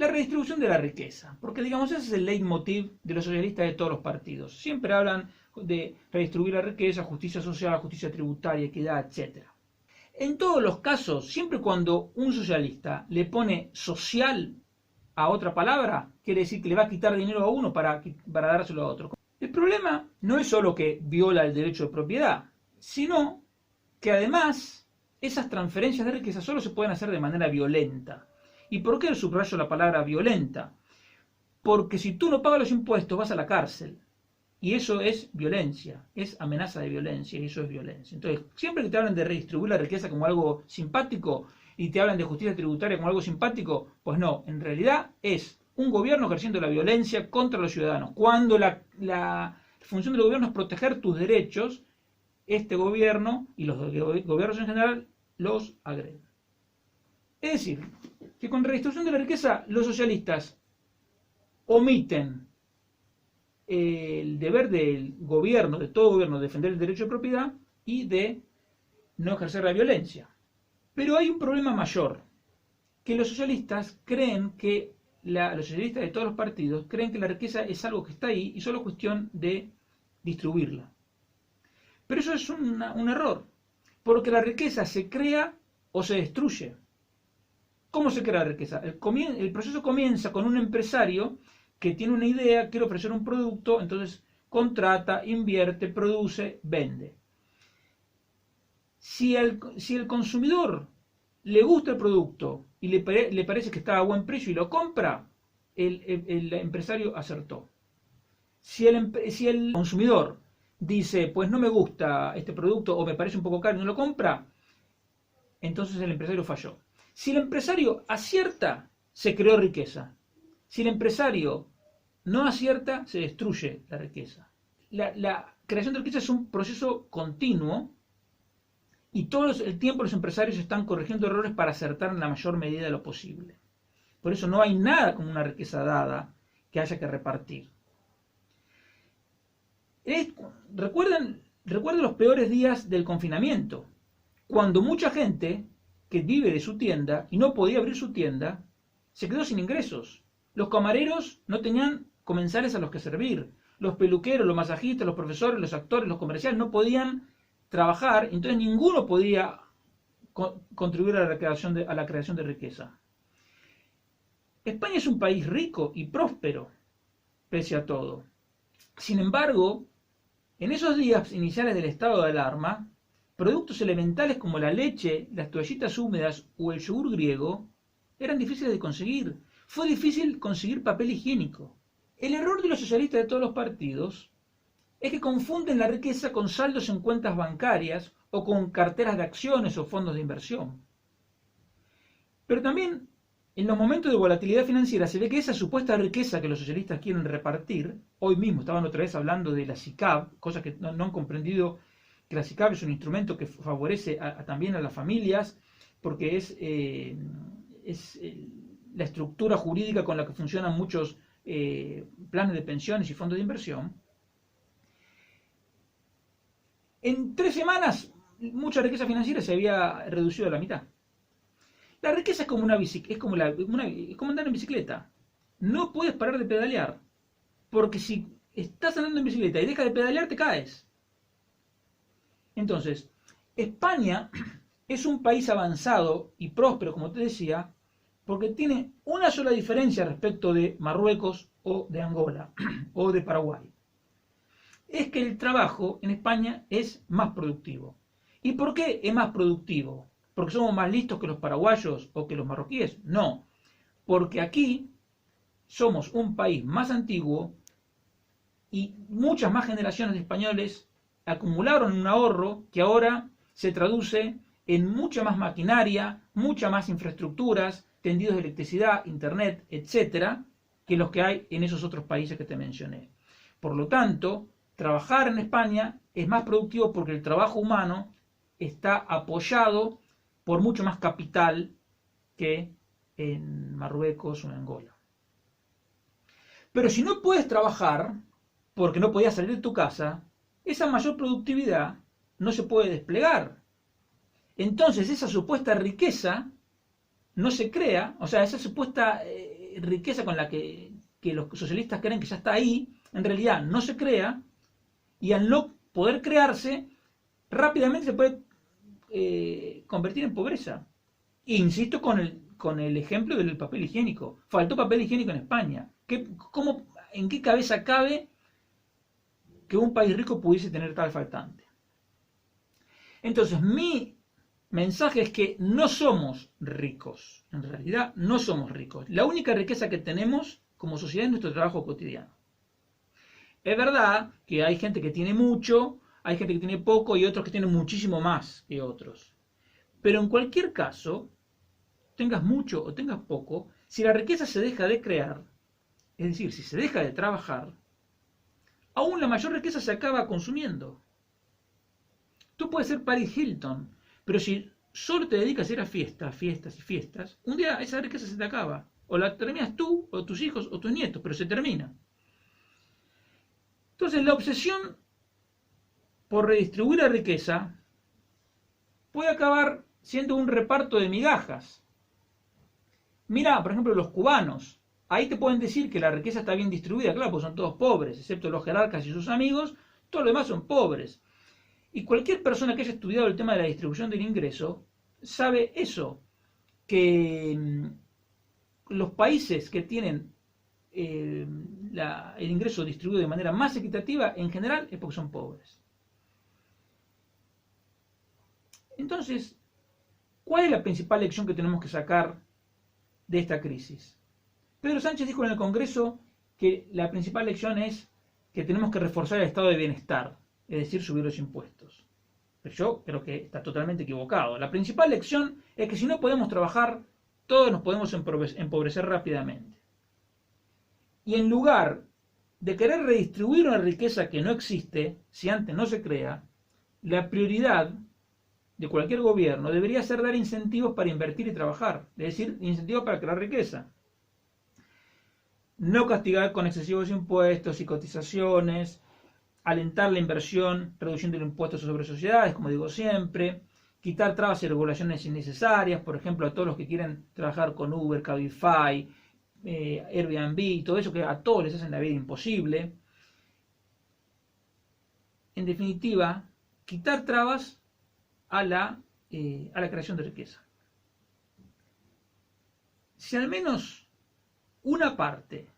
la redistribución de la riqueza, porque digamos ese es el leitmotiv de los socialistas de todos los partidos. Siempre hablan de redistribuir la riqueza, justicia social, justicia tributaria, equidad, etc. En todos los casos, siempre cuando un socialista le pone social a otra palabra, quiere decir que le va a quitar dinero a uno para dárselo a otro. El problema no es solo que viola el derecho de propiedad, sino que además esas transferencias de riqueza solo se pueden hacer de manera violenta. ¿Y por qué subrayo la palabra violenta? Porque si tú no pagas los impuestos vas a la cárcel. Y eso es violencia, es amenaza de violencia, y eso es violencia. Entonces, siempre que te hablan de redistribuir la riqueza como algo simpático y te hablan de justicia tributaria como algo simpático, pues no, en realidad es un gobierno ejerciendo la violencia contra los ciudadanos. Cuando la función del gobierno es proteger tus derechos, este gobierno y los gobiernos en general los agreden. Es decir, que con redistribución de la riqueza los socialistas omiten el deber del gobierno, de todo gobierno, de defender el derecho de propiedad y de no ejercer la violencia. Pero hay un problema mayor, que los socialistas creen que, los socialistas de todos los partidos creen que la riqueza es algo que está ahí y solo es cuestión de distribuirla. Pero eso es un error, porque la riqueza se crea o se destruye. ¿Cómo se crea la riqueza? El proceso comienza con un empresario que tiene una idea, quiere ofrecer un producto, entonces contrata, invierte, produce, vende. Si el consumidor le gusta el producto y le parece que está a buen precio y lo compra, el empresario acertó. Si el consumidor dice, pues no me gusta este producto o me parece un poco caro y no lo compra, entonces el empresario falló. Si el empresario acierta, se creó riqueza. Si el empresario no acierta, se destruye la riqueza. La creación de riqueza es un proceso continuo y todo el tiempo los empresarios están corrigiendo errores para acertar en la mayor medida de lo posible. Por eso no hay nada como una riqueza dada que haya que repartir. Recuerden los peores días del confinamiento, cuando mucha gente que vive de su tienda y no podía abrir su tienda, se quedó sin ingresos. Los camareros no tenían comensales a los que servir. Los peluqueros, los masajistas, los profesores, los actores, los comerciales no podían trabajar, entonces ninguno podía contribuir a la creación de riqueza. España es un país rico y próspero, pese a todo. Sin embargo, en esos días iniciales del estado de alarma, productos elementales como la leche, las toallitas húmedas o el yogur griego eran difíciles de conseguir. Fue difícil conseguir papel higiénico. El error de los socialistas de todos los partidos es que confunden la riqueza con saldos en cuentas bancarias o con carteras de acciones o fondos de inversión. Pero también en los momentos de volatilidad financiera se ve que esa supuesta riqueza que los socialistas quieren repartir, hoy mismo estaban otra vez hablando de la SICAV, cosa que no han comprendido, que la SICAV es un instrumento que favorece también a las familias, porque es la estructura jurídica con la que funcionan muchos planes de pensiones y fondos de inversión. En 3 semanas, mucha riqueza financiera se había reducido a la mitad. La riqueza es como como andar en bicicleta. No puedes parar de pedalear, porque si estás andando en bicicleta y dejas de pedalear, te caes. Entonces, España es un país avanzado y próspero, como te decía, porque tiene una sola diferencia respecto de Marruecos o de Angola o de Paraguay. Es que el trabajo en España es más productivo. ¿Y por qué es más productivo? ¿Porque somos más listos que los paraguayos o que los marroquíes? No, porque aquí somos un país más antiguo y muchas más generaciones de españoles acumularon un ahorro que ahora se traduce en mucha más maquinaria, muchas más infraestructuras, tendidos de electricidad, internet, etcétera, que los que hay en esos otros países que te mencioné. Por lo tanto, trabajar en España es más productivo porque el trabajo humano está apoyado por mucho más capital que en Marruecos o en Angola. Pero si no puedes trabajar, porque no podías salir de tu casa, esa mayor productividad no se puede desplegar. Entonces esa supuesta riqueza no se crea, o sea, esa supuesta riqueza con la que los socialistas creen que ya está ahí, en realidad no se crea, y al no poder crearse, rápidamente se puede convertir en pobreza. E insisto con el ejemplo del papel higiénico. Faltó papel higiénico en España. ¿En qué cabeza cabe que un país rico pudiese tener tal faltante? Entonces, mi mensaje es que no somos ricos. En realidad, no somos ricos. La única riqueza que tenemos como sociedad es nuestro trabajo cotidiano. Es verdad que hay gente que tiene mucho, hay gente que tiene poco y otros que tienen muchísimo más que otros. Pero en cualquier caso, tengas mucho o tengas poco, si la riqueza se deja de crear, es decir, si se deja de trabajar, aún la mayor riqueza se acaba consumiendo. Tú puedes ser Paris Hilton, pero si solo te dedicas a ir a fiestas, fiestas y fiestas, un día esa riqueza se te acaba. O la terminas tú, o tus hijos, o tus nietos, pero se termina. Entonces la obsesión por redistribuir la riqueza puede acabar siendo un reparto de migajas. Mira, por ejemplo, los cubanos. Ahí te pueden decir que la riqueza está bien distribuida, claro, porque son todos pobres, excepto los jerarcas y sus amigos, todos los demás son pobres. Y cualquier persona que haya estudiado el tema de la distribución del ingreso sabe eso, que los países que tienen el ingreso distribuido de manera más equitativa, en general, es porque son pobres. Entonces, ¿cuál es la principal lección que tenemos que sacar de esta crisis? Pedro Sánchez dijo en el Congreso que la principal lección es que tenemos que reforzar el estado de bienestar, es decir, subir los impuestos. Pero yo creo que está totalmente equivocado. La principal lección es que si no podemos trabajar, todos nos podemos empobrecer rápidamente. Y en lugar de querer redistribuir una riqueza que no existe, si antes no se crea, la prioridad de cualquier gobierno debería ser dar incentivos para invertir y trabajar, es decir, incentivos para crear riqueza. No castigar con excesivos impuestos y cotizaciones, alentar la inversión reduciendo el impuesto sobre sociedades, como digo siempre, quitar trabas y regulaciones innecesarias, por ejemplo, a todos los que quieren trabajar con Uber, Cabify, Airbnb, todo eso que a todos les hacen la vida imposible. En definitiva, quitar trabas a la creación de riqueza. Si al menos una parte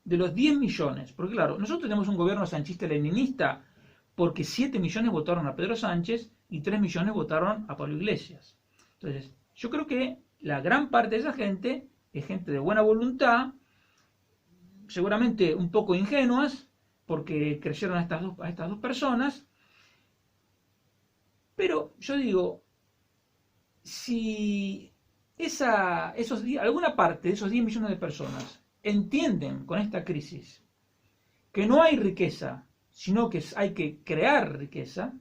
de los 10 millones, porque claro, nosotros tenemos un gobierno sanchista-leninista porque 7 millones votaron a Pedro Sánchez y 3 millones votaron a Pablo Iglesias. Entonces, yo creo que la gran parte de esa gente es gente de buena voluntad, seguramente un poco ingenuas, porque creyeron a estas dos personas, pero yo digo, si alguna parte de esos 10 millones de personas entienden con esta crisis que no hay riqueza, sino que hay que crear riqueza,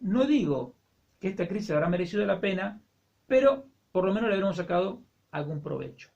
no digo que esta crisis habrá merecido la pena, pero por lo menos le habremos sacado algún provecho.